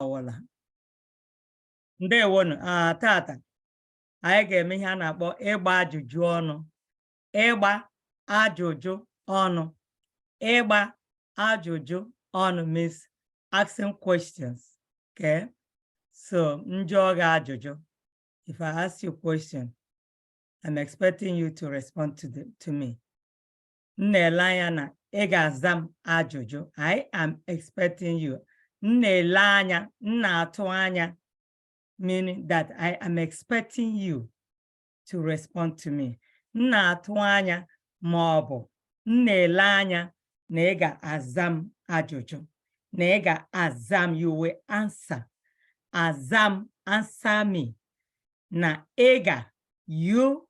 Wala. Ndewonu, tata. Anyị ga-eme ihe a na-akpọ ịgba ajụjụ ọnụ. Ịgba ajụjụ ọnụ. Ịgba ajụjụ ọnụ means asking questions. Okay? So, njụọ gị ajụjụ. If I ask you a question, I'm expecting you to respond to me. Nnelanya na ị ga-aza m ajụjụ. I am expecting you. Nnelanya, nna-atụ anya, meaning that I am expecting you to respond to me. Nna-atụ anya ma ọ bụ nnele anya na ị ga-aza m ajụjụ. Na ị ga-aza m, you will answer. Azam, answer me. Na ị ga, you,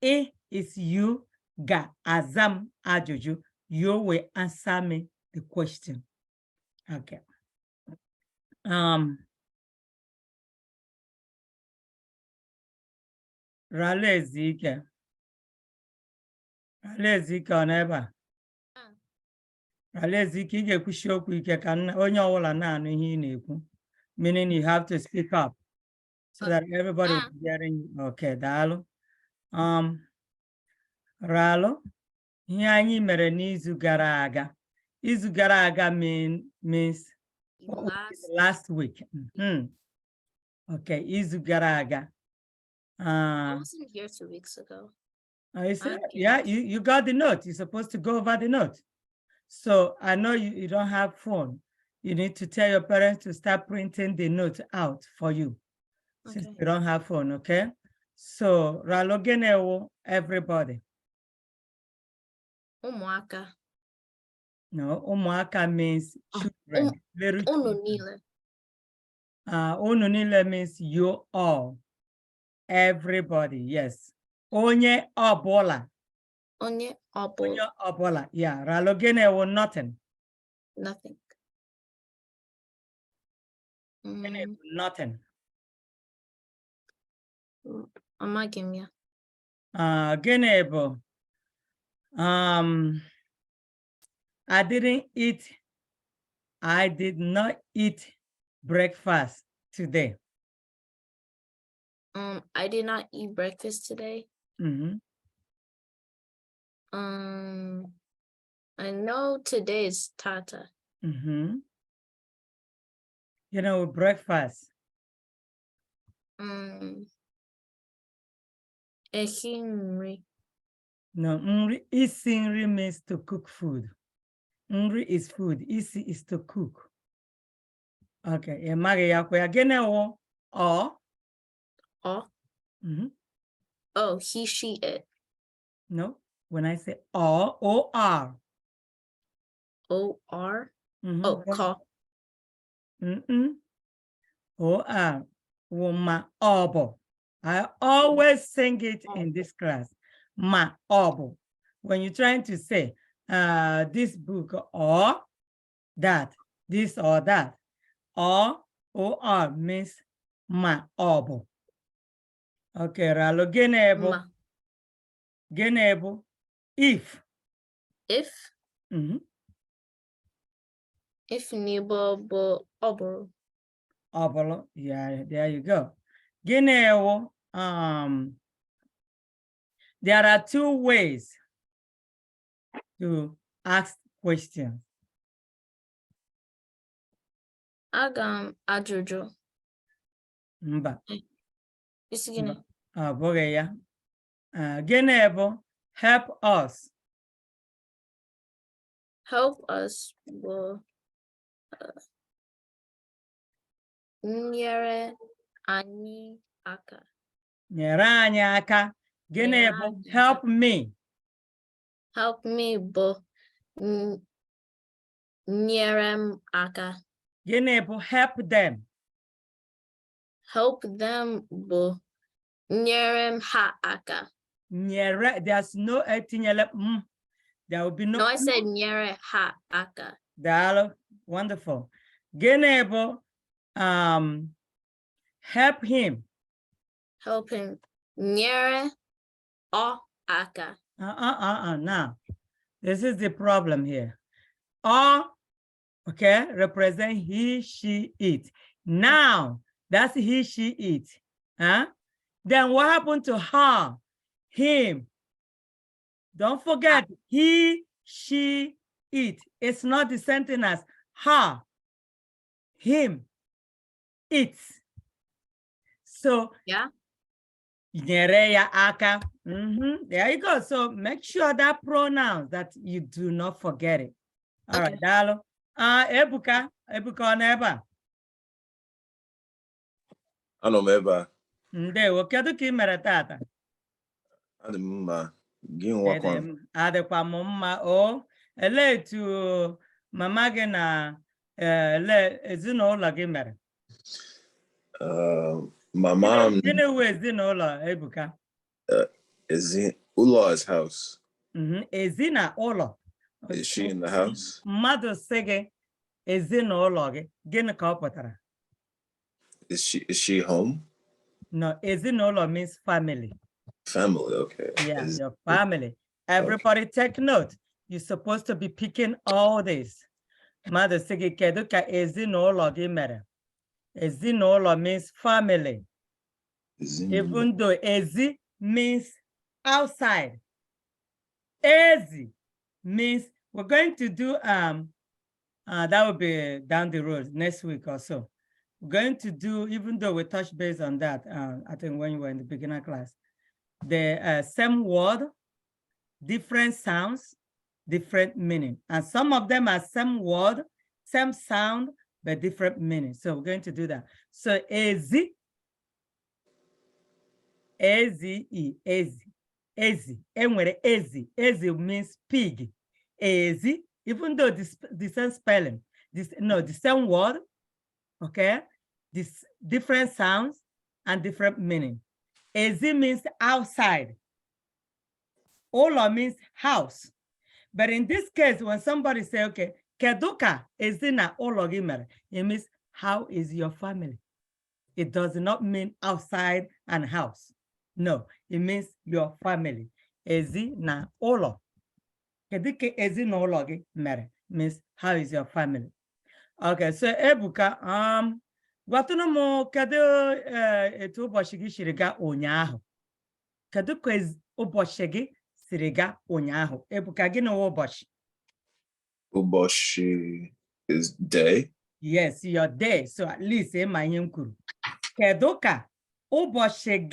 is you, ga-azam ajụjụ. You will answer me the question. Okay. Ralezike. Ralezike ọ n'ebe a? Ralezike, ị ga-ekwuchi okwu ike ka onye ọbụla na-anụ ihe ị na-ekwu. Meaning you have to speak up so that everybody is hearing you. Okay, daalụ. Ralụ, ihe anyị mere n'izu gara aga. Izu gara aga means last week. Okay, izu gara aga. I wasn't here 2 weeks ago. I said, yeah, you got the note. You're supposed to go over the note. So I know you don't have phone. You need to tell your parents to start printing the note out for you. Okay. Since you don't have phone, okay? So Ralogenewo, everybody. Umuaka. No, umuaka means children. Ununile. Ununile means you all. Everybody, yes. Onye obola. Onye obola. Onye obola, yeah. Ralogenewo, nothing. Nothing. Nothing. Amagimia. Genebo. I did not eat breakfast today. I did not eat breakfast today. I know today is Tata. You know, breakfast. Nri. No, nri, isi nri means to cook food. Nri is food. Isi is to cook. Okay. Again, or. Oh, he, she, it. No, when I say O-R. O-R? Oh, call. O-R. Ma obo. I always sing it in this class. Ma obo. When you're trying to say this book or that, this or that, or means ma obo. Okay, Ralo genebo. Genebo. If. If nibo bo oboro. Obolo, yeah, there you go. Genebo. There are two ways to ask questions. Agam ajojo. Mba. Isigine. Bogeya. Genebo, help us. Help us. Nyere anyị aka. Nyere anyị aka. Genebo, help me. Help me, bo. Nyere aka. Genebo, help them. Help them, bo. Nyere ha aka. Nyere, there's no etinyele. There will be no. No, I said nyere ha aka. Wonderful. Genebo, help him. Help him. Nyere o aka. Now, this is the problem here. O, okay, represent he, she, it. Now, that's he, she, it. Huh? Then what happened to her, him? Don't forget, he, she, it. It's not the same thing as her, him, it. So, yeah. nyere ya aka. There you go. So make sure that pronouns that you do not forget it. All right, Dalo. Ebuka ọ nọ ebe a? Anọ m ebe a. Ndewo, kedu ka ị mere tata? Adị m mma. Gị nwakwa. Adịkwa m mma. O, elee etu mama gị na ele ezinụlọ gị mere? Mama m. Gịnị wụ ezinụlọ, Ebuka? Ụlọ is house. Ezinụlọ. Is she in the house? Mmadụ sị gị ezinụlọ gị, gịnị ka ọ pụtara? Is she home? No, ezinụlọ means family. Family, okay. Yeah, your family. Everybody take note. You're supposed to be picking all this. Mmadụ sị gị kedu ka ezinụlọ gị mere? Ezinụlọ means family. Even though ezi means outside. Ezi means we're going to do that will be down the road next week or so. We're going to do, even though we touched base on that, I think when you were in the beginner class, the same word, different sounds, different meaning. And some of them are same word, same sound, but different meaning. So we're going to do that. So ezi, ezi, ezi, ezi, enwere ezi. Ezi means pig. Ezi, even though the same spelling, the same word, okay? This different sounds and different meaning. Ezi means outside. Olo means house. But in this case, when somebody say, okay, keduka ezina olo gimere, it means how is your family? It does not mean outside and house. No, it means your family. Ezi na olo. Keduke ezi na olo gimere means how is your family? Okay, so Ebuka, gwatụnụ m kedu etu ụbọchị gị siri gaa ụnyaahụ? Kedu ka ụbọchị gị siri gaa ụnyaahụ? Ebuka, gịnị wụ ụbọchị? Ụbọchị is day. Yes, your day. So at least ma ihe m kwuru. Kedu ka ụbọchị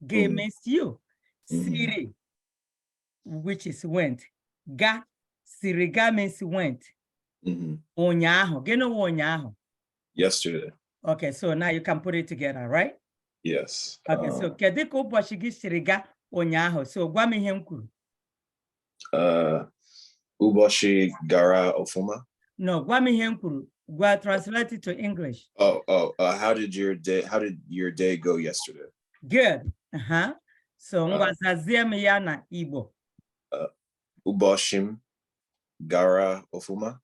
gị means you. Siri, which is went. Ga, siri ga means went. Ụnyaahụ, gịnị wụ ụnyaahụ? Yesterday. Okay, so now you can put it together, right? Yes. Okay, so kedu ka ụbọchị gị siri gaa ụnyaahụ? So gwa m ihe m kwuru. Ụbọchị gara ọfụma? No, gwa m ihe m kwuru. Gwa, translate it to English. How did your day go yesterday? Good. So ngwazazie m ya na Igbo. Ụbọchị m gara ọfụma?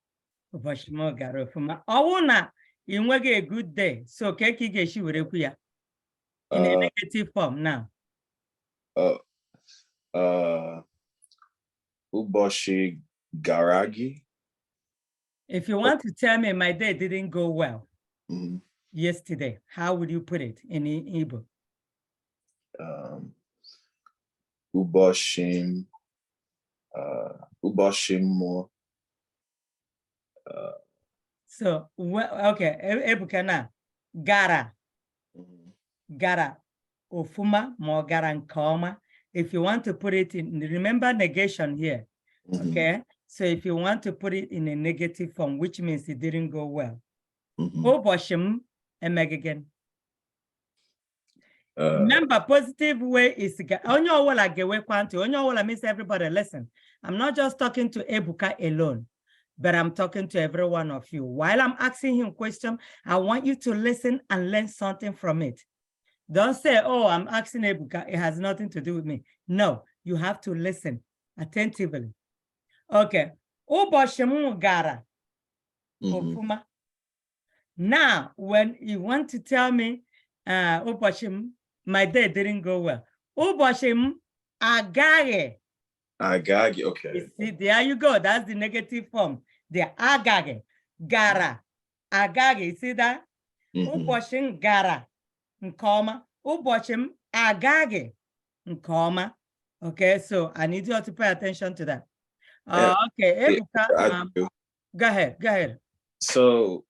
Ụbọchị m gara ọfụma. Ọ wụ na ị nweghị a good day, so ka ị ga-esi were kwu ya in a negative form now. Ụbọchị gara gị? If you want to tell me my day didn't go well yesterday, how would you put it in Igbo? Ụbọchị m So, okay, Ebuka na gara ofuma mo gara nke ọma. If you want to put it in, remember negation here, okay? So if you want to put it in a negative form, which means it didn't go well. Ụbọchị m emeghị again. Remember, positive way is onye ọwụla ga-ewekwa ntị. Onye ọwụla means everybody. Listen, I'm not just talking to Ebuka alone, but I'm talking to every one of you. While I'm asking him questions, I want you to listen and learn something from it. Don't say, oh, I'm asking Ebuka, it has nothing to do with me. No, you have to listen attentively. Okay. Ụbọchị m gara ofuma. Now, when you want to tell me, ụbọchị m, my day didn't go well. Ụbọchị m agaghị. Agagi, okay. You see, there you go. That's the negative form. The agagi, gara, agagi. You see that? ụbọchị m gara nke ọma, ụbọchị m agaghị nke ọma. Okay, so I need you all to pay attention to that. Okay, Ebuka, go ahead. So,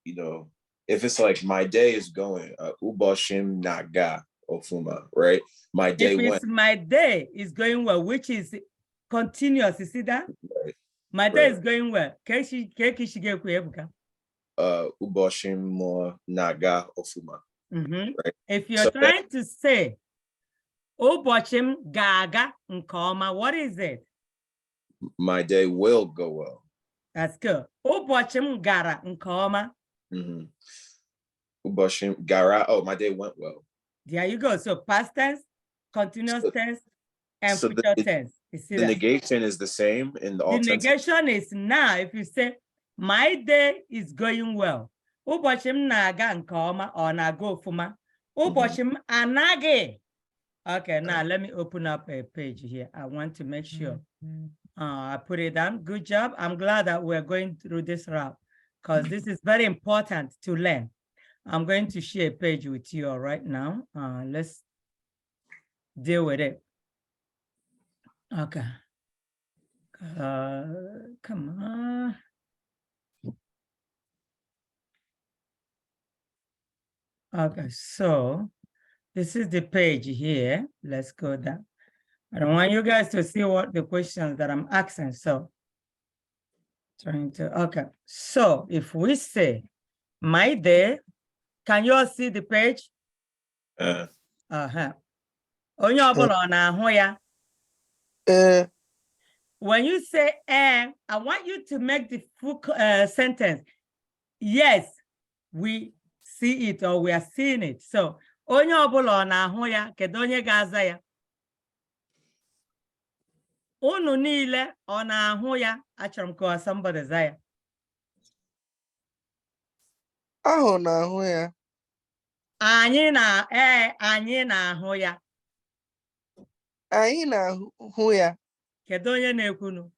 you know, if it's like my day is going, uboshim naga ofuma, right? My day went. My day is going well, which is continuous. You see that? Right. My day is going well. Uboshim mo naga ofuma. Right? If you're trying to say uboshim gaga nkoma, what is it? My day will go well. That's good. Uboshim gara nkoma. Uboshim gara. Oh, my day went well. There you go. So past tense, continuous tense, and future tense. You see the that? Negation is the same in the all tenses. The negation is now. If you say my day is going well, uboshim naga nkoma or nago fuma. Uboshim anage. Okay, now let me open up a page here. I want to make sure I put it down. Good job. I'm glad that we're going through this route because this is very important to learn. I'm going to share a page with you all right now. Let's deal with it. Okay. Come on. Okay, so this is the page here. Let's go down. I don't want you guys to see what the questions that I'm asking. So okay. So if we say my day, can you all see the page? Onye ọbụla na-ahụ ya. When you say I want you to make the full sentence. Yes, we see it or we are seeing it. So onye ọbụla na-ahụ ya, kedu onye ga-aza ya? Unu niile ọ na-ahụ ya? Achọrọ m ka somebody za ya. Ahụ na-ahụ ya. Anyị na-ahụ ya. Anyị na-ahụ ya. Kedu onye na-ekwunu?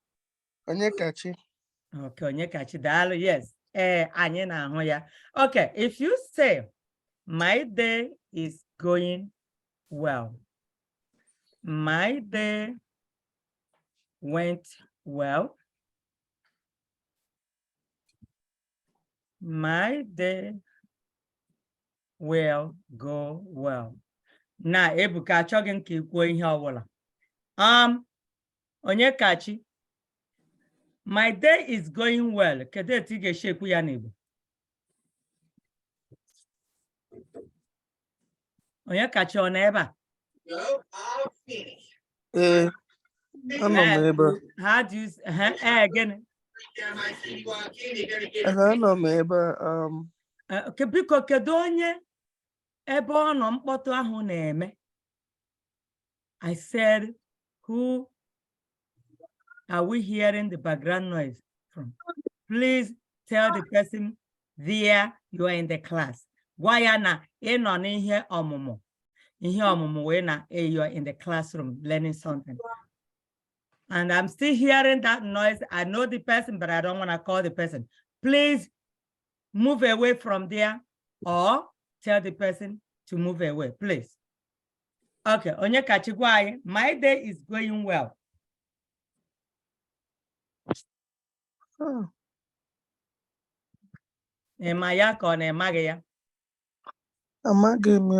Onyekachi. Okay, Onyekachi, daalụ. Yes. Anyị na-ahụ ya. Okay, if you say my day is going well. My day went well. My day will go well. Now, Ebuka, achọghị m ka ikwuo ihe ọbụla. Onyekachi, my day is going well. Kedu etu ị ga-esi ekwu ya n'Igbo? Onyekachi ọ nọ ebe a? Anọ m ebe a. How do you gịnị? Anọ m ebe a. Biko kedu onye ebe ọ nọ mkpọtụ ahụ na-eme? I said, who are we hearing the background noise from? Please tell the person there you are in the class. Gwa ya na ị nọ n'ihe ọmụmụ. Ihe ọmụmụ wee na you are in the classroom learning something. And I'm still hearing that noise. I know the person, but I don't want to call the person. Please move away from there or tell the person to move away, please. Okay, Onyekachi gwa anyị, my day is going well. Ema ya ka ọ na-emaghị ya? Amaghị m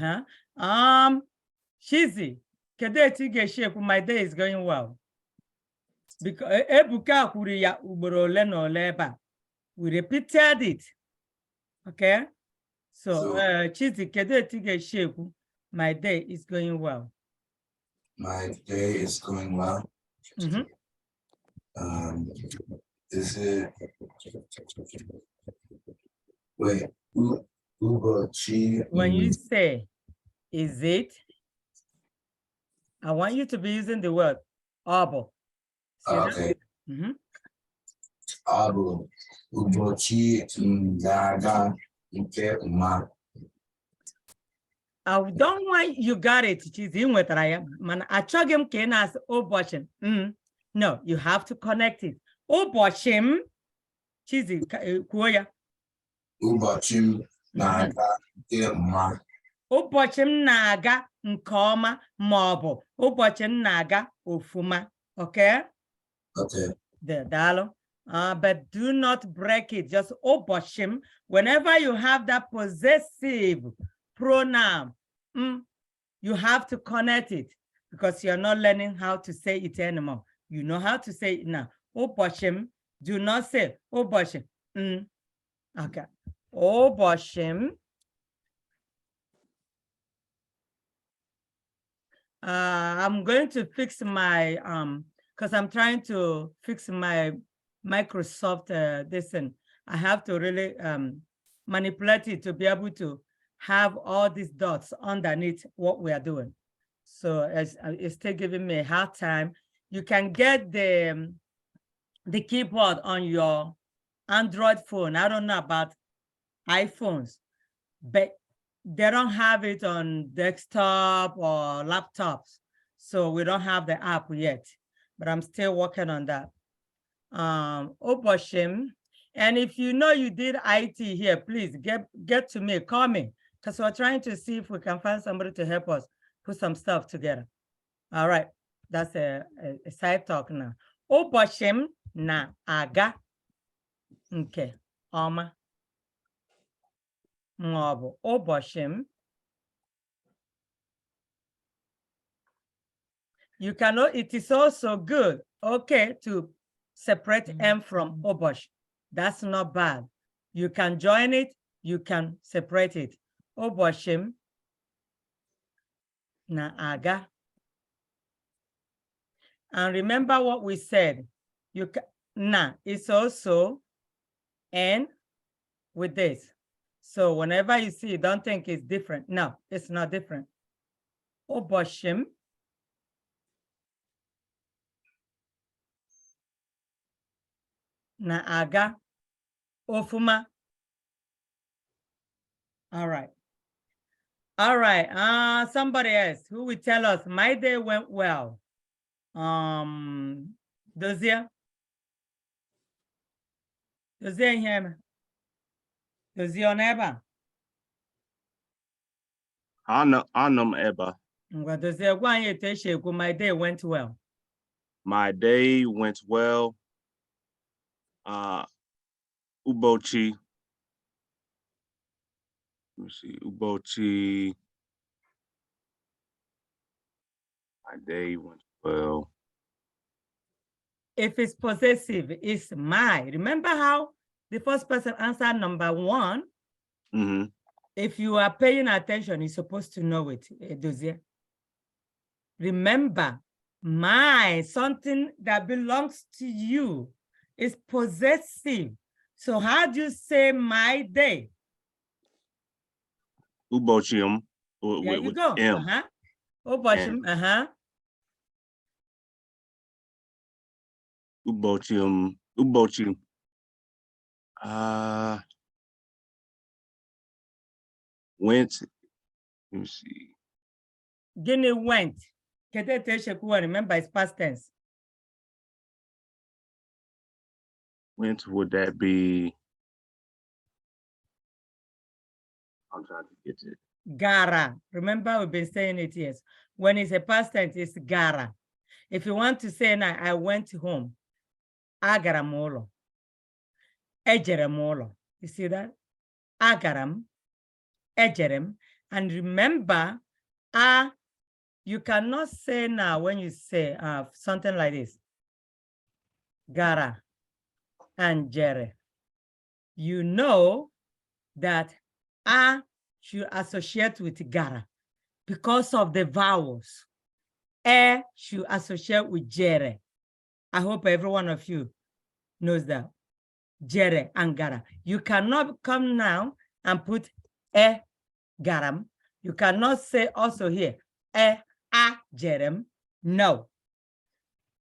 ya. Chizi, kedu etu ị ga-esi ekwu my day is going well? Because Ebuka kwuru ya ugboro ole na ole ebe a. We repeated it. Okay? So Chizi, kedu etu ị ga-esi ekwu my day is going well? My day is going well. Is it? Wait, when you say, is it? I want you to be using the word abo. Okay. Abo. Ubochi ndaga nke uma. I don't want you got it. Achọghị m ka ị na-asị ụbọchị. No, you have to connect it. Ụbọchị m, Chizi, kwuo ya. ụbọchị m na-aga nke ọma. Ụbọchị m na-aga nke ọma maọbụ ụbọchị m na-aga ofuma. Okay? Okay. Daalụ. But do not break it. Just ụbọchị m. Whenever you have that possessive pronoun, you have to connect it because you're not learning how to say it anymore. You know how to say it now. Ụbọchị m. Do not say ụbọchị. Okay. Ụbọchị m. I'm going to fix my because I'm trying to fix my Microsoft this, and I have to really manipulate it to be able to have all these dots underneath what we are doing. So it's still giving me a hard time. You can get the keyboard on your Android phone. I don't know about iPhones, but they don't have it on desktop or laptops. So we don't have the app yet, but I'm still working on that. Oboshim. And if you know you did IT here, please get to me, call me, because we're trying to see if we can find somebody to help us put some stuff together. All right, that's a side talk now. Oboshim na aga. Okay, Oma. Maọbụ ụbọchị m. You cannot, it is also good, okay, to separate M from ụbọchị. That's not bad. You can join it, you can separate it. Ụbọchị m na-aga. And remember what we said. You can, na is also N with this. So whenever you see it, don't think it's different. No, it's not different. Ụbọchị m na-aga ofuma. All right. All right. Somebody else who will tell us my day went well. Dozie? Dozie hear me? Dozie on eba? Anum eba. Well, Dozie, go on here, my day went well. My day went well. Ubochi. Let me see. Ubochi. My day went well. If it's possessive, it's my. Remember how the first person answered number one? Mm-hmm. If you are paying attention, you're supposed to know it, Dozie. Remember, my, something that belongs to you, is possessive. So how do you say my day? Ubochim. There you go. M. Ubochim, Ubochim. Went. Let me see. Guinea went. Remember, it's past tense. Went, would that be? I'm trying to get it. Gara. Remember, we've been saying it, yes. When it's a past tense, it's gara. If you want to say now, I went home. Agaram molo. Ejerem molo. You see that? Agaram. Ejerem. And remember, you cannot say now when you say something like this. Gara and jere. You know that should associate with gara because of the vowels. Should associate with jere. I hope every one of you knows that. Jere and gara. You cannot come now and put garam. You cannot say also here jerem. No.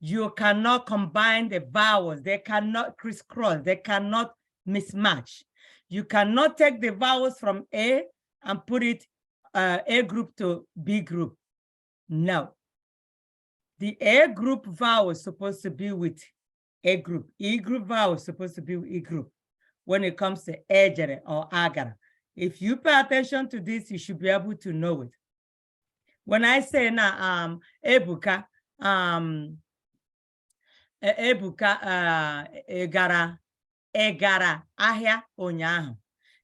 You cannot combine the vowels. They cannot crisscross. They cannot mismatch. You cannot take the vowels from A and put it A group to B group. No. The A group vowel is supposed to be with A group. E group vowel is supposed to be with E group. when it comes to ejere or agara. If you pay attention to this, you should be able to know it. When I say now, Ebuka, Ebuka egara ahịa ụnyaahụ.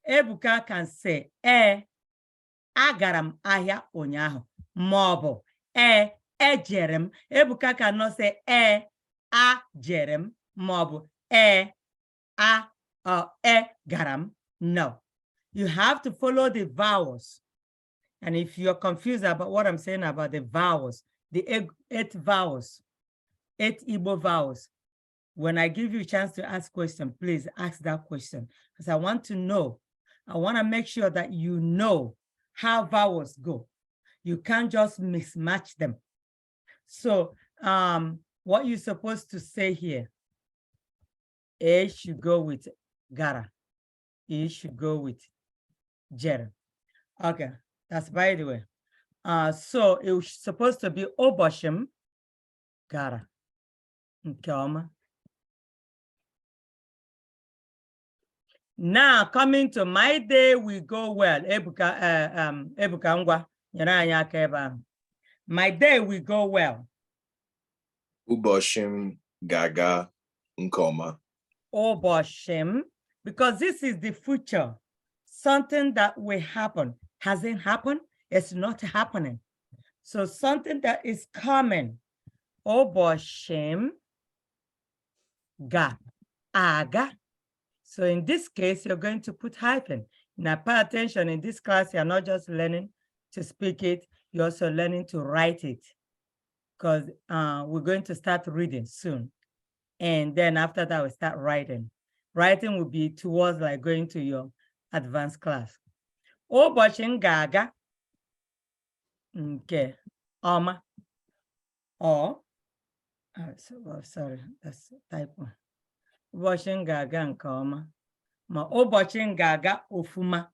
Ebuka can say, agara m ahịa ụnyaahụ. Maọbụ, ejere m. Ebuka cannot say, ajere m. Maọbụ, gara m. No. You have to follow the vowels. And if you're confused about what I'm saying about the vowels, the 8 vowels, 8 Igbo vowels, when I give you a chance to ask question, please ask that question, because I want to know. I want to make sure that you know how vowels go. You can't just mismatch them. So what you're supposed to say here, A should go with gara. E should go with jere. Okay, that's by the way. So it was supposed to be oboshim gara. Nke. Now coming to my day will go well. Ebuka ngwa nyere anyị aka ebe ahụ. My day will go well. Uboshim gaga nkoma. Oboshim, because this is the future. Something that will happen. Hasn't happened, it's not happening. So something that is coming. Oboshim ga aga. So in this case, you're going to put hyphen. Now pay attention, in this class, you're not just learning to speak it, you're also learning to write it. Because we're going to start reading soon. And then after that, we start writing. Writing will be towards like going to your advanced class. Obochi gaga. Okay. Oma. Or, sorry, that's a typo. Obochi gaga nke ọma. Ma obochi gaga ofuma.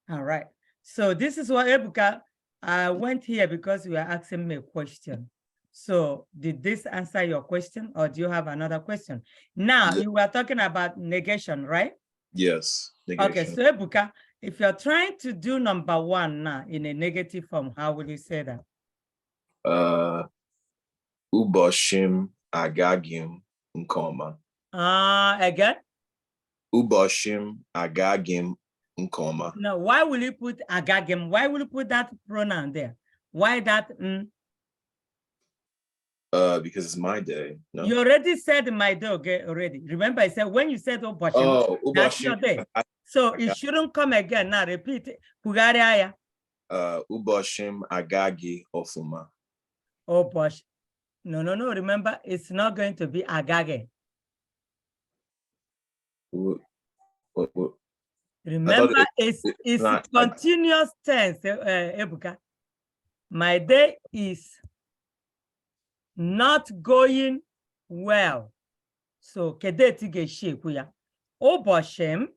All right. So this is what Ebuka, I went here because you were asking me a question. So did this answer your question, or do you have another question? Now, you were talking about negation, right? Yes. Negation. Okay, so Ebuka, if you're trying to do number 1 now in a negative form, how will you say that? Uboshim agagim nkoma. Again? Uboshim agagim nkoma. No, why will you put agagim? Why will you put that pronoun there? Why that? Because it's my day. No? You already said my day, okay, already. Remember, I said when you said Oboshim, that's your day. So it shouldn't come again. Now repeat it. Pugaria. Uboshim agagi ofuma. Obosh. No. Remember, it's not going to be agage. Remember, it's not continuous tense, Ebuka. My day is not going well. So kedeti geshe. Oboshim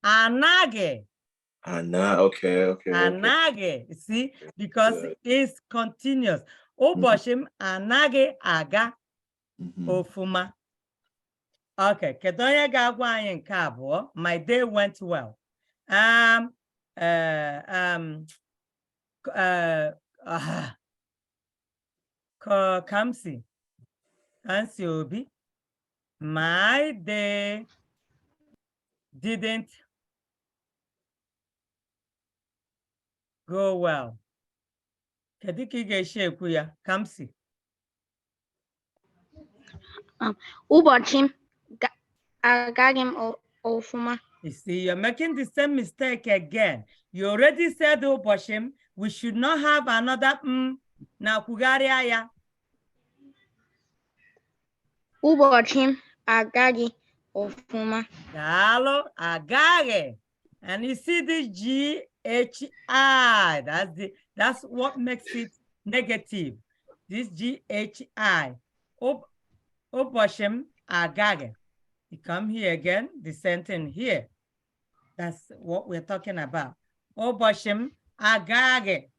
anage. Okay. Anage. See, because it's continuous. Oboshim anage aga ofuma. Okay, kedonya gagwa anyị nke abụọ. My day went well. Kamsi Obi. My day didn't go well. Kedu ka ị ga-esi ekwu ya, Kamsi? Ụbọchị agaghị m ofuma. You see, you're making the same mistake again. You already said ụbọchị. We should not have another na kwugharịa ya. Ụbọchị agaghị ofuma. Daalụ, agaghị. And you see the GHI. That's what makes it negative. This GHI. Ụbọchị agaghị. You come here again, the sentence here. That's what we're talking about. Ụbọchị agaghị.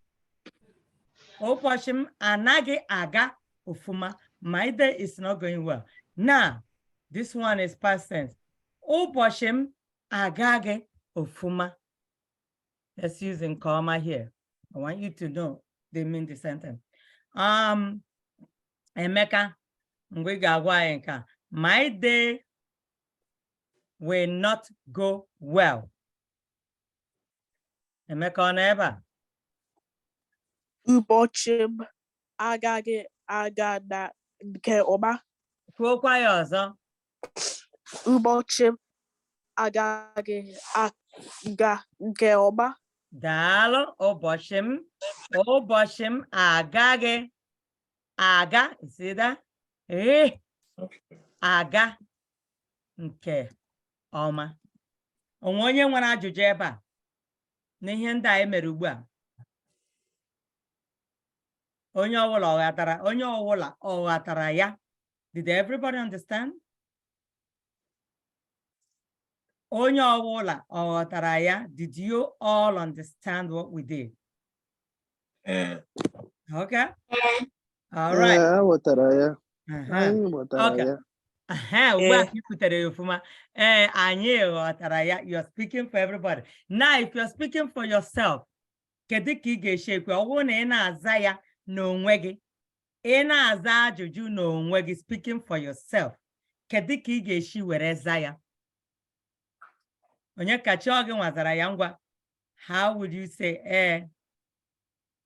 Ụbọchị anaghị aga ofuma. My day is not going well. Now, This one is past tense. Uboshim agage ofuma. Let's use in comma here. I want you to know they mean the sentence. Emeka, my day will not go well. Emeka on eba. Ubochim agage agada nke ọma. Kwuo kwa ya ọzọ. Ubochim agage aga nke ọma. Daalụ. Ụbọchị m agaghị aga. You see that? Aga nke ọma. Onwe onye nwere ajụjụ ebe a n'ihe ndị anyị mere ugbu a? Onye ọwụla ọ ghọtara ya? Did everybody understand? Onye ọwụla ọ ghọtara ya? Did you all understand what we did? Okay. All right. I ghọtara ya. Okay. Anyị ghọtara ya. You're speaking for everybody. Now, if you're speaking for yourself, kedu ka ị ga-eshekwe? Ọ bụrụ na ị na-aza ya n'onwe gị, ị na-aza ajụjụ n'onwe gị, speaking for yourself, kedu ka ị ga-eshi were za ya? Onye kacha ọ gị nwazara ya ngwa? How would you say,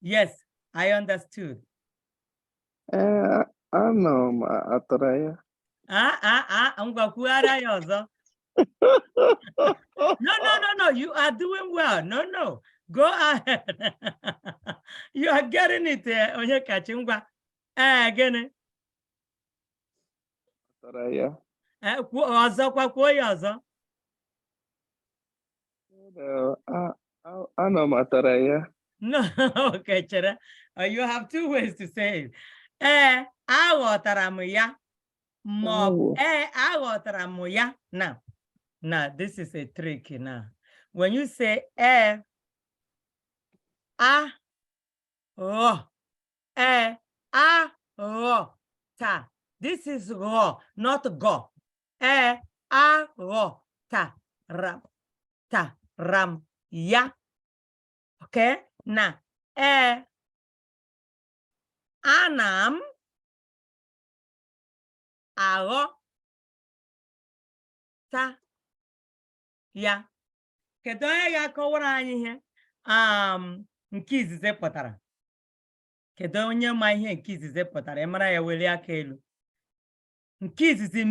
yes, I understood. Anọ m atara ya. Ngwa kwughara ya ọzọ. No, you are doing well. No, go ahead. You are getting it, onye kachi ngwa. Gịnị? Atara ya. Ọzọkwa, kwuo ya ọzọ. Anọ m atara ya. No, okay, chere. You have two ways to say it. Aghọtara m ya. Aghọtara m ya. Now, this is a trick now. When you say ta. This is ro, not go. Ro, ta, ram, ya. Okay? Now, anam, aghọ, ta, ya. Kedu onye ga-akọwara anyị ihe nke izize pụtara? Kedu onye ma ihe nke izize pụtara? Mara ya, weli aka elu. Nke izizi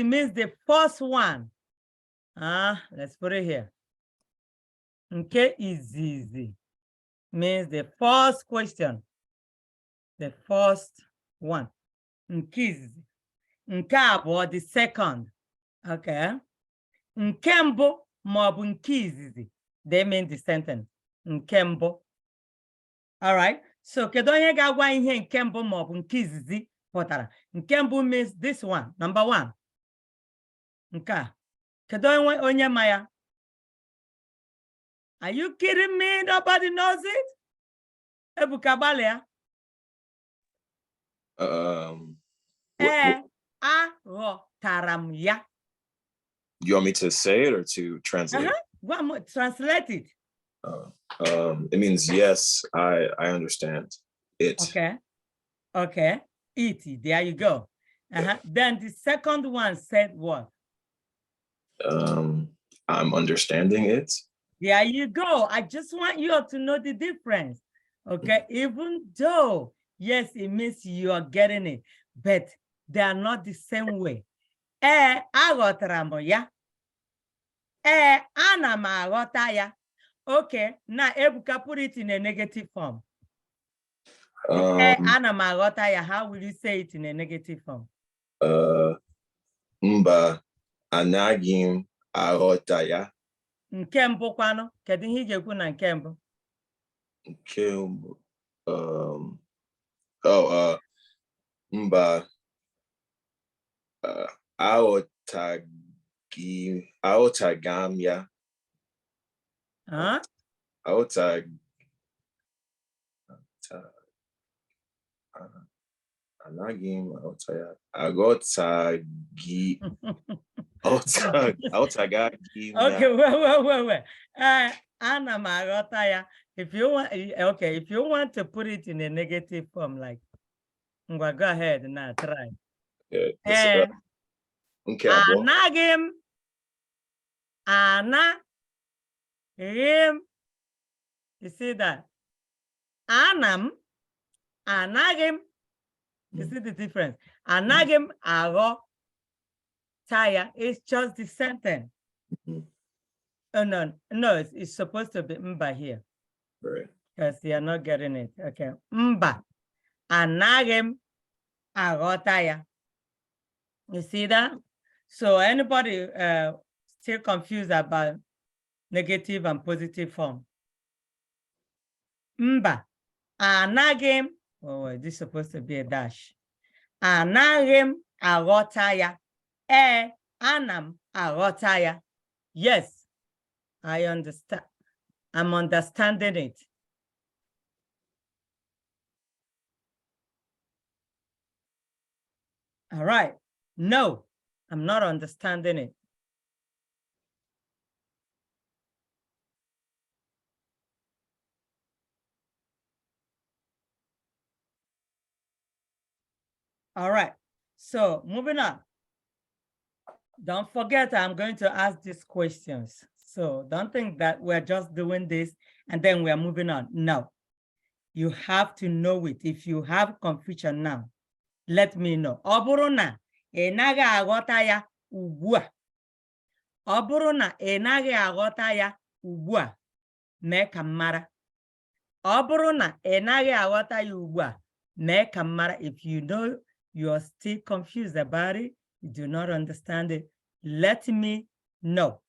means the first one. Let's put it here. Nke izizi means the first question. The first one. Nke izizi. Nke abụọ, the second. Okay. Nke mbụ maọbụ nke izizi, they mean the sentence. Nke mbụ. All right. So kedu onye ga-agwa ihe nke mbụ maọbụ nke izizi pụtara? Nke mbụ means this one, number one. Nke a. Kedu onye ma ya? Are you kidding me? Nobody knows it? Ebuka gbalịa. Aghọtara m ya. You want me to say it or to translate? Translate it. It means yes, I understand it. Okay. It. There you go. Then the second one said what? I'm understanding it. There you go. I just want you to know the difference. Okay. Even though, yes, it means you are getting it, but they are not the same way. Aghọtara m ya. Ana m aghọta ya. Okay, now Ebuka, put it in a negative form. Ana m aghọta ya. How will you say it in a negative form? Mba anaghị m aghọta ya. Nke mbụ kwano, kedu ihe ị ga-ekwu na nke mbụ? Nke mbụ, mba aghọtaghị m ya. Anagim Otaya. Agotagi. Otagagi. Okay, wait. Anna Magotaya. If you want, okay, if you want to put it in a negative form, like, go ahead now, try. Okay. Anagim. Anagim. You see that? Anam. Anagim. You see the difference? Anagim ago taya is just the sentence. Oh no, it's supposed to be mba here. Right. Because you're not getting it. Okay. Mba. Anagim agotaya. You see that? So anybody still confused about negative and positive form? Mba. Anagim. Oh, this is supposed to be a dash. Anagim agotaya. Anam agotaya. Yes, I understand. I'm understanding it. All right. No, I'm not understanding it. All right. So moving on. Don't forget, I'm going to ask these questions. So don't think that we're just doing this and then we're moving on. No, you have to know it. If you have confusion now, let me know. Oburuna, enaga agotaya ubua. Oburuna, enaga agotaya ubua. Meka mara. Oburuna, enaga agotaya ubua. Meka mara. If you know you're still confused about it, you do not understand it, let me know.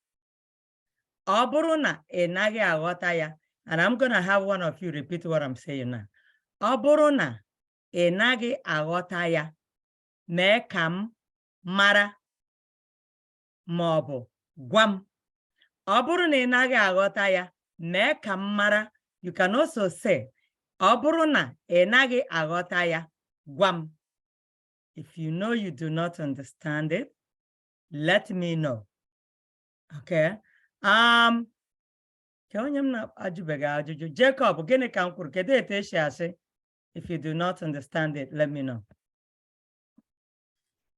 Oburuna, enaga agotaya. And I'm going to have one of you repeat what I'm saying now. Oburuna, enagi agotaya, mekam mara mobo guam. Oburuna enagi agotaya, mekam mara. You can also say, Oburuna enagi agotaya, guam. If you know you do not understand it, let me know. Okay. Jacob, if you do not understand it, let me know.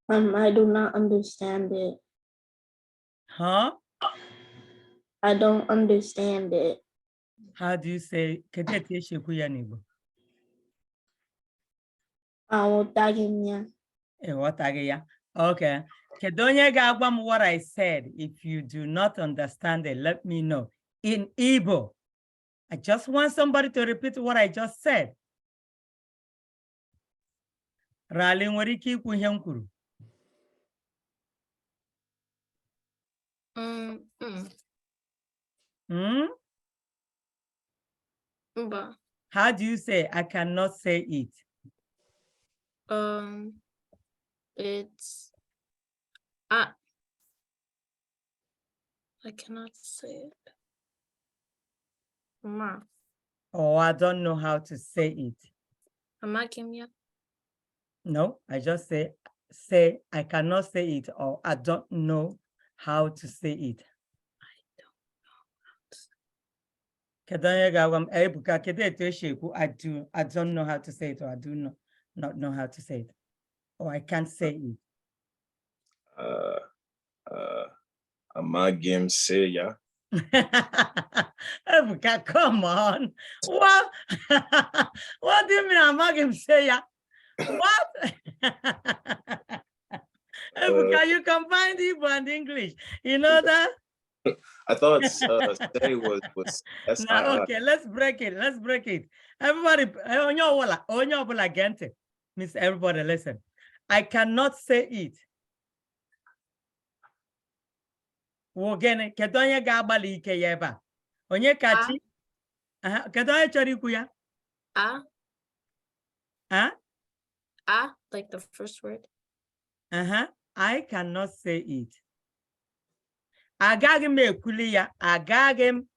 I do not understand it. Huh? I don't understand it. How do you say? Okay. Kedonye ga-agwa what I said. If you do not understand it, let me know. In Igbo, I just want somebody to repeat what I just said. Rally nwere ike ikwu ihe m kwuru. How do you say I cannot say it? It's I cannot say it. Ma. Oh, I don't know how to say it. No, I just say I cannot say it, or I don't know how to say it. I don't know how to say it, or I do not know how to say it, or I can't say it. Amagim Seya. Ebuka, come on. What? What do you mean Amagim Seya? What? Ebuka, you combine Igbo and English. You know that? I thought say was No, okay, let's break it. Everybody, Miss everybody, listen. I cannot say it. Wogene, kedonye ga-agbali ike ya ebe a. Onye kachi? Kedonye chọrọ ikwu ya? Like the first word. I cannot say it. Agaghị m ekwuli ya. Agaghị m.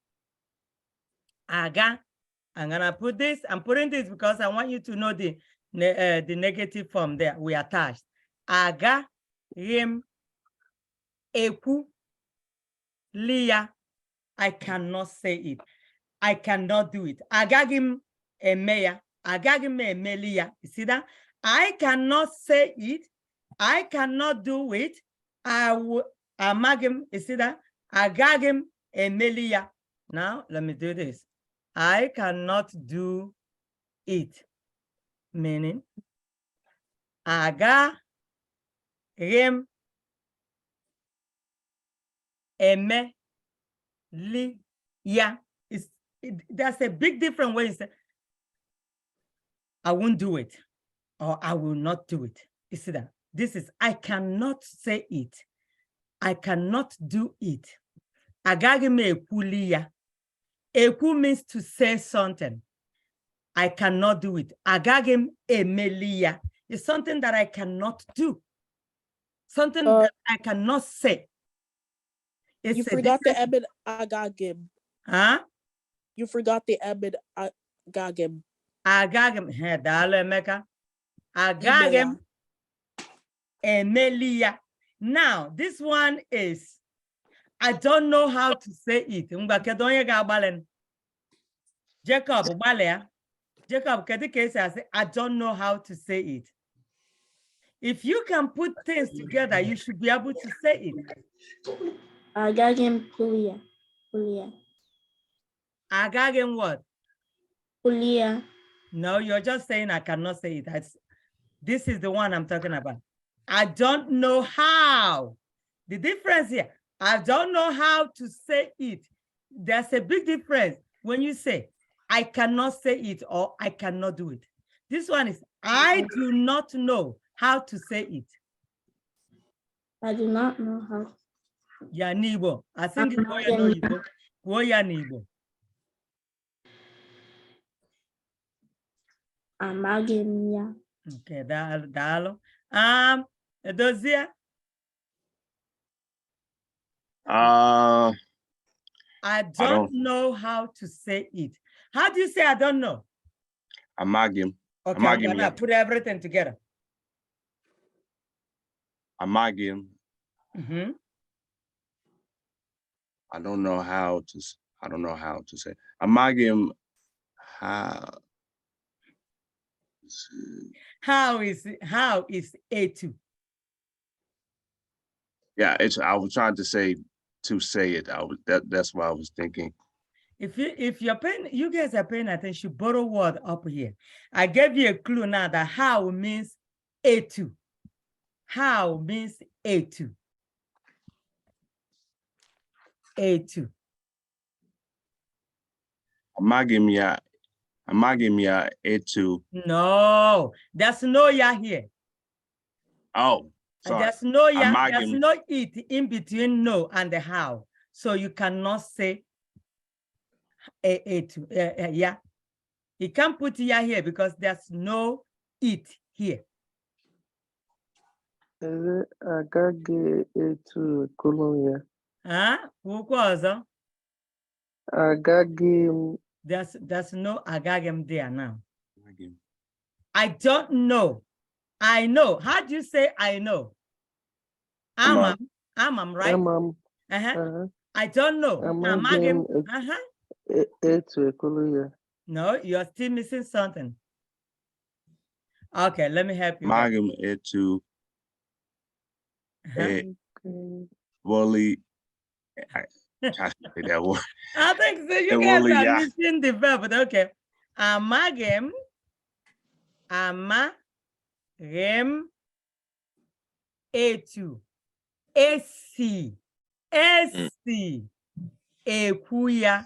I'm gonna put this. I'm putting this because I want you to know the the negative form there, we attached. Aga him eku lia. I cannot say it. I cannot do it. Agagim emeya. Agagim emelia. You see that? I cannot say it. I cannot do it. I will amagim. You see that? Agagim emelia. Now let me do this. I cannot do it. Meaning aga rem eme li ya. That's a big different way. I won't do it, or I will not do it. You see that? This is I cannot say it. I cannot do it. Agagi me ekuli ya. Eku means to say something. I cannot do it. Agagim emelia is something that I cannot do. Something that I cannot say. You forgot the Ebed Agagim. Huh? You forgot the Ebed Agagim. Agagim. Dalo Emeka. Agagim emelia. Now, this one is, I don't know how to say it. Jacob, Jacob, I don't know how to say it. If you can put things together, you should be able to say it. Agagem pulia. Pulia. Agagem what? Pulia. No, you're just saying I cannot say it. This is the one I'm talking about. I don't know how. The difference here, I don't know how to say it. There's a big difference when you say, I cannot say it or I cannot do it. This one is, I do not know how to say it. I do not know how. Ya Igbo. I think it's Igbo. Igbo. Amagem. Okay, dalo. Edosia. I don't know how to say it. How do you say I don't know? Amagim. Okay, I'm gonna put everything together. Amagim. Mm-hmm. I don't know how to say. Amagim. How is A2? Yeah, I was trying to say it. That's what I was thinking. If you're paying, you guys are paying attention, borrow word up here. I gave you a clue now that how means A2. How means A2. A2. Amagim ya A2. No, there's no ya here. Oh, sorry. There's no ya, there's no it in between no and the how. So you cannot say A2. Yeah. You can't put ya here because there's no it here. Agage etu Colombia. Huh? Agagim. There's no agagem there now. Amagim. I don't know. I know. How do you say I know? Amam, right? Amam. I don't know. Amagem. Etu Colombia. No, you're still missing something. Okay, let me help you. Amagim etu. Woli. I can't say that word. I think so. You guys are missing the verb, but okay. Amagem. Amagem. Etu. Esi. Esi. Ekuya.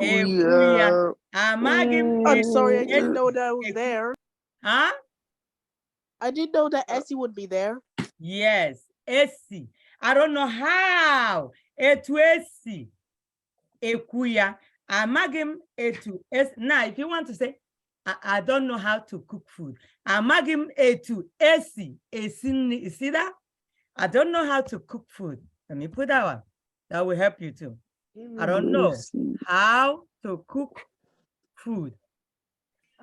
Ekuya. Amagem. I'm sorry, I didn't know that was there. Huh? I didn't know that Essie would be there. Yes, Esi. I don't know how. Etu Esi. Ekuya. Amagem etu. Now, if you want to say, I don't know how to cook food. Amagem etu Esi. Esi. You see that? I don't know how to cook food. Let me put that one. That will help you too. I don't know how to cook food.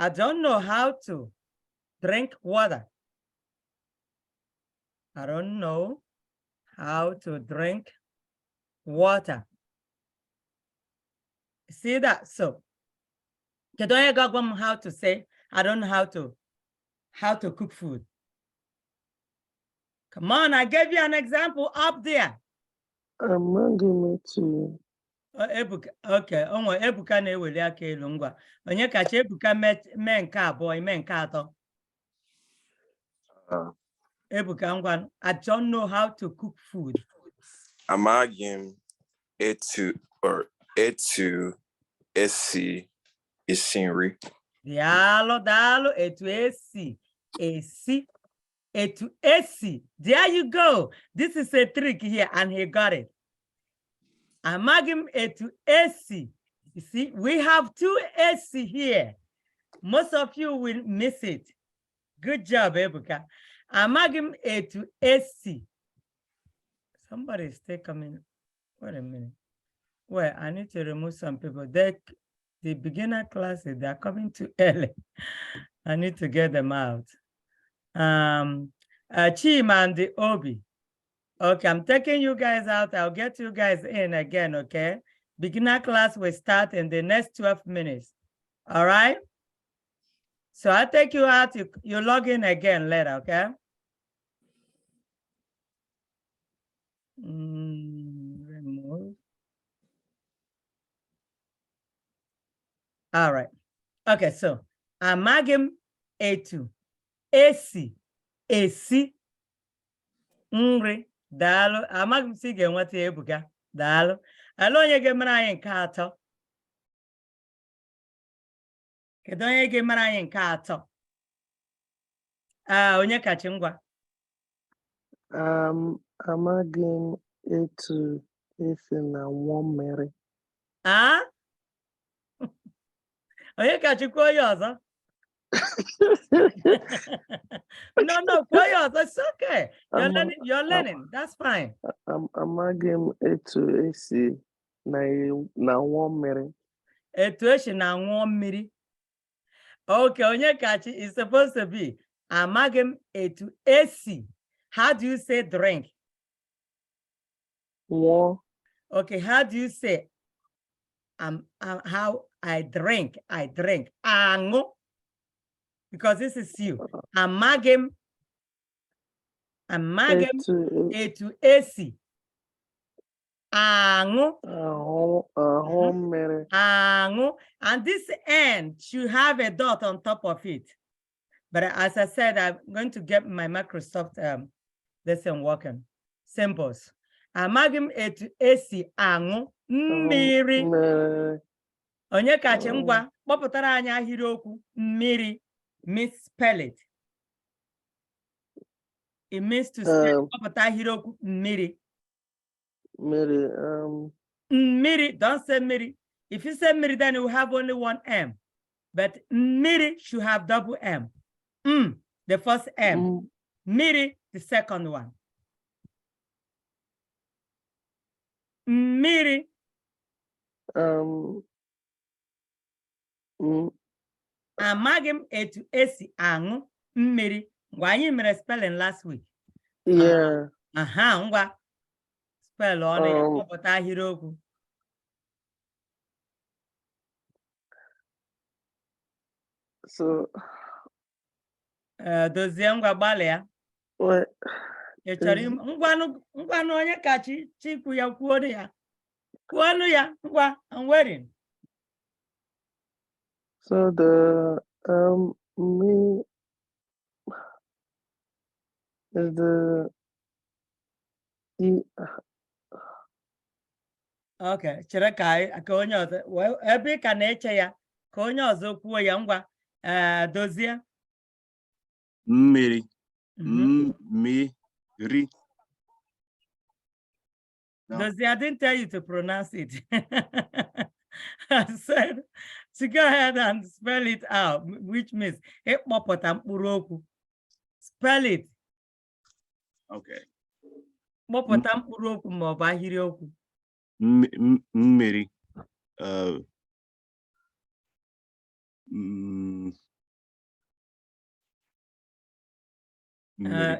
I don't know how to drink water. I don't know how to drink water. See that? So, you don't got how to say, I don't know how to cook food. Come on, I gave you an example up there. Amaghị m etu Ebuka, okay, onwe Ebuka na-eweli aka elu ngwa. Onye kacha Ebuka mee nke abụọ, ime nke atọ. Ebuka ngwa, I don't know how to cook food. Amaghị m etu esi nri. Daalụ, etu esi. There you go. This is a trick here, and he got it. Amaghị m etu esi. You see, we have two esi here. Most of you will miss it. Good job, Ebuka. Amaghị m etu esi. Somebody is still coming. Wait a minute. Well, I need to remove some people. The beginner classes, they are coming too early. I need to get them out. Chima and the Obi. Okay, I'm taking you guys out. I'll get you guys in again, okay? Beginner class will start in the next 12 minutes. All right? So I'll take you out. You log in again later, okay? Remove. All right. Okay, so amaghị m etu esi nri. Daalụ. Amaghị m si ga-enweta Ebuka. Daalụ. Ala onye ga-emere anyị nke atọ. Kedu onye ga-emere anyị nke atọ? Onye kachi ngwa. Amaghị m etu esi na-aṅụ mmiri. Onye kachi kwuo ya ọzọ? No, kwuo ya ọzọ. It's okay. You're learning. That's fine. Amaghị m etu esi na-aṅụ mmiri. Etu esi na-aṅụ mmiri. Okay, onye kachi is supposed to be amaghị m etu esi. How do you say drink? Ṅụọ. Okay, how do you say how I drink? Aṅụ. Because this is you. Amaghị m etu esi aṅụ mmiri. Aṅụ. And this end should have a dot on top of it. But as I said, I'm going to get my Microsoft lesson working. Symbols. Amaghị m etu esi aṅụ mmiri. Onye kachi ngwa kpọpụtara anyị ahịrịokwu mmiri. Misspell it. It means to spell kpọpụta ahịrịokwu mmiri. Mmiri. Don't say mmiri. If you say mmiri, then it will have only one M. But mmiri should have double M. The first M. Mmiri, the second one. Mmiri. Amaghị m etu esi aṅụ mmiri. Ngwa anyị mere spelling last week. Yeah. Ngwa spell ọnụ ya kpọpụta ahịrịokwu. So dozie ngwa gbalịa. Ị chọrọ ngwanụ onye kachi chikwu ya kwuonu ya. Kwuonu ya ngwa. I'm waiting. So me is Okay, chere ka onye ọzọ ebe ka na-eche ya ka onye ọzọ kwuo ya ngwa. Dozie. Mmiri. Mmiri. Dozie, I didn't tell you to pronounce it. I said to go ahead and spell it out, which means ịkpọpụta mkpụrụ okwu. Spell it. Okay. Kpọpụta mkpụrụ okwu ma ọ bụ ahịrịokwu. Mmiri.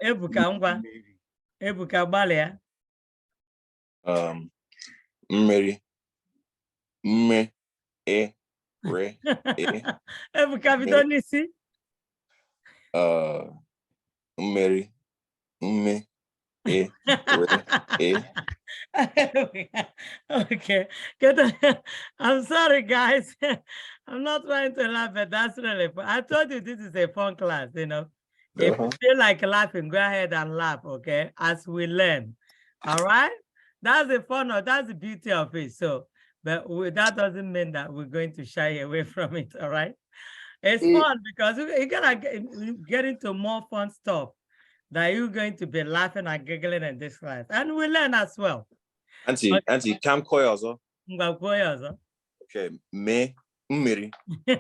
Ebuka ngwa. Ebuka gbalịa. Mmeri. Mme. E. Re. E. Ebuka bido n'isi. Mmeri. Mme. E. Re. E. Okay. I'm sorry, guys. I'm not trying to laugh, but that's really fun. I told you this is a fun class, you know. If you feel like laughing, go ahead and laugh, okay? As we learn. All right? That's the fun, that's the beauty of it. So, but that doesn't mean that we're going to shy away from it, all right? It's fun because you're gonna get into more fun stuff that you're going to be laughing and giggling in this class. And we learn as well. Auntie, Cam Koyazo. Okay, me, mmiri,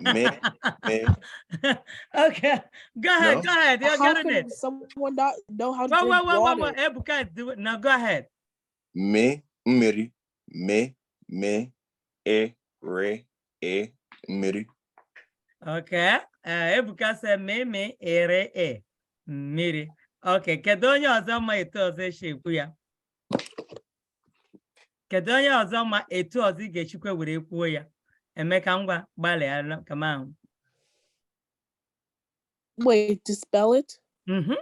me. Okay, go ahead, go ahead. You're How getting can it. someone not know how to drink water? Ebuka, do it. Now go ahead. Me, mmiri, me, e, re, e, mmiri. Okay, Ebuka said me, ere, e, mmiri. Okay, kedu onye ọzọ ma etu ọzọ esi ekwu ya? Kedu onye ọzọ ma etu ọzọ ị ga-echikwa were kwuo ya? Emeka ngwa gbalịa kama ahụ. Wait, to spell it? Mm-hmm.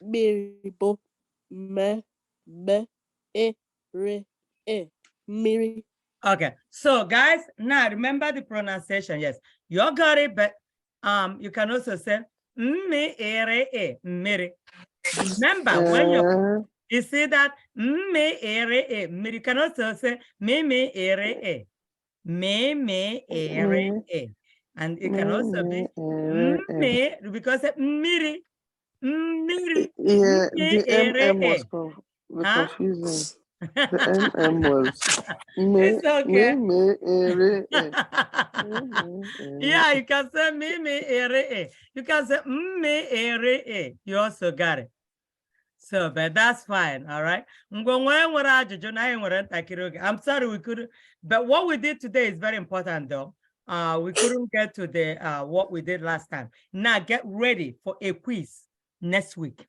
Miribo, me, e, re, e, miri. Okay, so guys, now remember the pronunciation. Yes, you all got it, but you can also say me, ere, e, miri. Remember when you see that me, ere, e, miri. You can also say me, ere, e. Me, ere, e. And it can also be me, because miri, miri. Yeah, the MM was confusing. The MM was it's okay. Yeah, you can say me, ere. You can say ere. You also got it. So, but that's fine, all right? I'm sorry we couldn't, but what we did today is very important though. We couldn't get to the what we did last time. Now get ready for a quiz next week.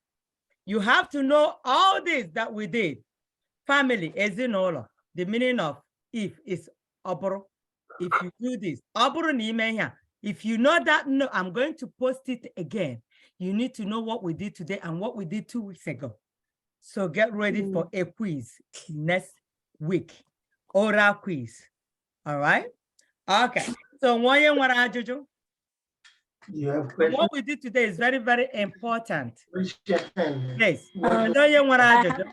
You have to know all this that we did. Family, ezinola. The meaning of if is oboro. If you do this, oboro n'ime here. If you know that, no, I'm going to post it again. You need to know what we did today and what we did 2 weeks ago. So get ready for a quiz next week. Oral quiz. All right? Okay. So what you want to do? You have questions? What we did today is very, very important. Raise your hand. Yes. What you want to do?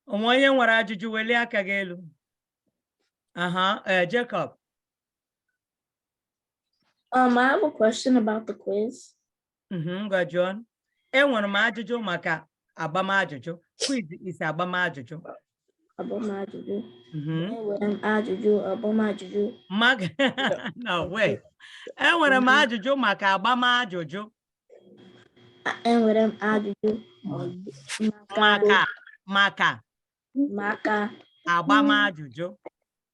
Onye nwere ajụjụ weli aka gị elu. Jacob. I have a question about the quiz. Go John. Enwere m ajụjụ maka agbamajụjụ. Quiz is agbamajụjụ. Agbamajụjụ. Enwere m ajụjụ agbamajụjụ. No, wait. Enwere m ajụjụ maka agbamajụjụ. Enwere m ajụjụ maka agbamajụjụ.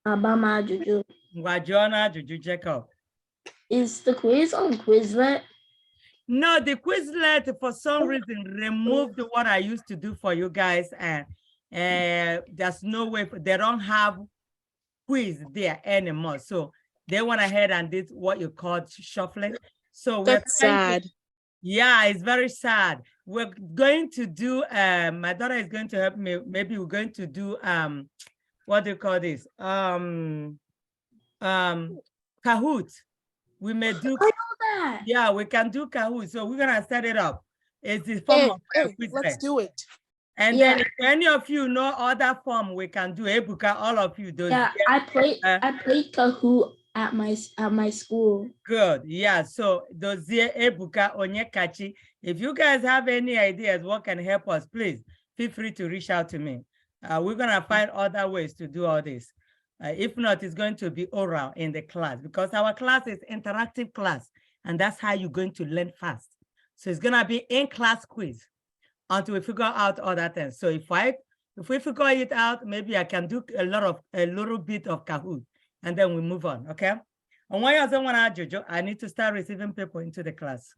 Agbamajụjụ. Ngwa jụọ na ajụjụ Jacob. Is the quiz on Quizlet? No, the Quizlet for some reason removed what I used to do for you guys, and there's no way they don't have quiz there anymore. So they went ahead and did what you call shuffling. So that's sad. Yeah, it's very sad. We're going to do my daughter is going to help me. Maybe we're going to do what do you call this? Kahoot. We may do. I know that. Yeah, we can do Kahoot. So we're gonna set it up. It's the form of let's do it. And then if any of you know other form, we can do Ebuka. All of you do. Yeah, I played Kahoot at my school. Good. Yeah. So Dozie, Ebuka, Onyekachi. If you guys have any ideas what can help us, please feel free to reach out to me. We're gonna find other ways to do all this. If not, it's going to be oral in the class because our class is interactive class, and that's how you're going to learn fast. So it's gonna be in-class quiz until we figure out other things. So if we figure it out, maybe I can do a little bit of Kahoot, and then we move on. Okay. And why you don't want to Jojo? I need to start receiving people into the class.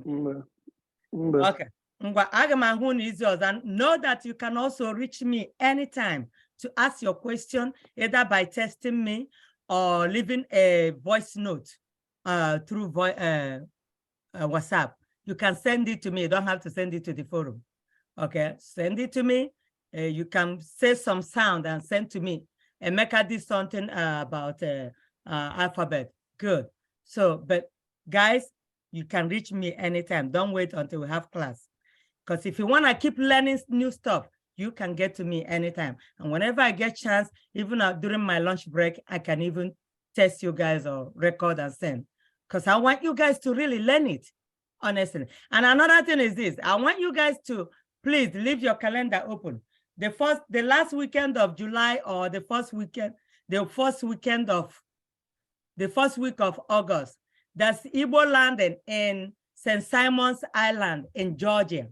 Okay. And know that you can also reach me anytime to ask your question, either by texting me or leaving a voice note through WhatsApp. You can send it to me. You don't have to send it to the forum. Okay, send it to me. You can say some sound and send to me. And Mecca did something about alphabet. Good. So, but guys, you can reach me anytime. Don't wait until we have class. Because if you want to keep learning new stuff, you can get to me anytime. And whenever I get chance, even during my lunch break, I can even test you guys or record and send. Because I want you guys to really learn it, honestly. And another thing is this. I want you guys to please leave your calendar open. The last weekend of July or the first week of August, that's Igbo landing in St. Simon's Island in Georgia.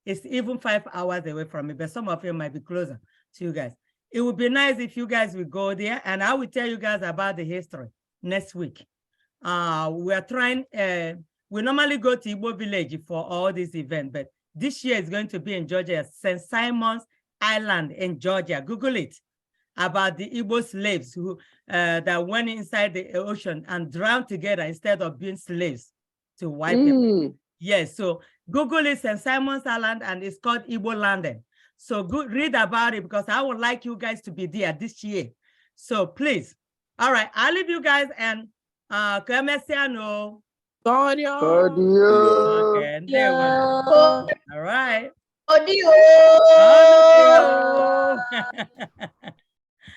It's even 5 hours away from me, but some of you might be closer to you guys. It would be nice if you guys would go there, and I will tell you guys about the history next week. We're trying, we normally go to Igbo village for all these events, but this year is going to be in Georgia, St. Simon's Island in Georgia. Google it, about the Igbo slaves who that went inside the ocean and drowned together instead of being slaves to white people. Yes, so Google it, St. Simon's Island, and it's called Igbo Landing. So read about it, because I would like you guys to be there this year. So please. All right, I'll leave you guys, and Commerciano. Audio. Okay, there we go. All right. Audio. Audio.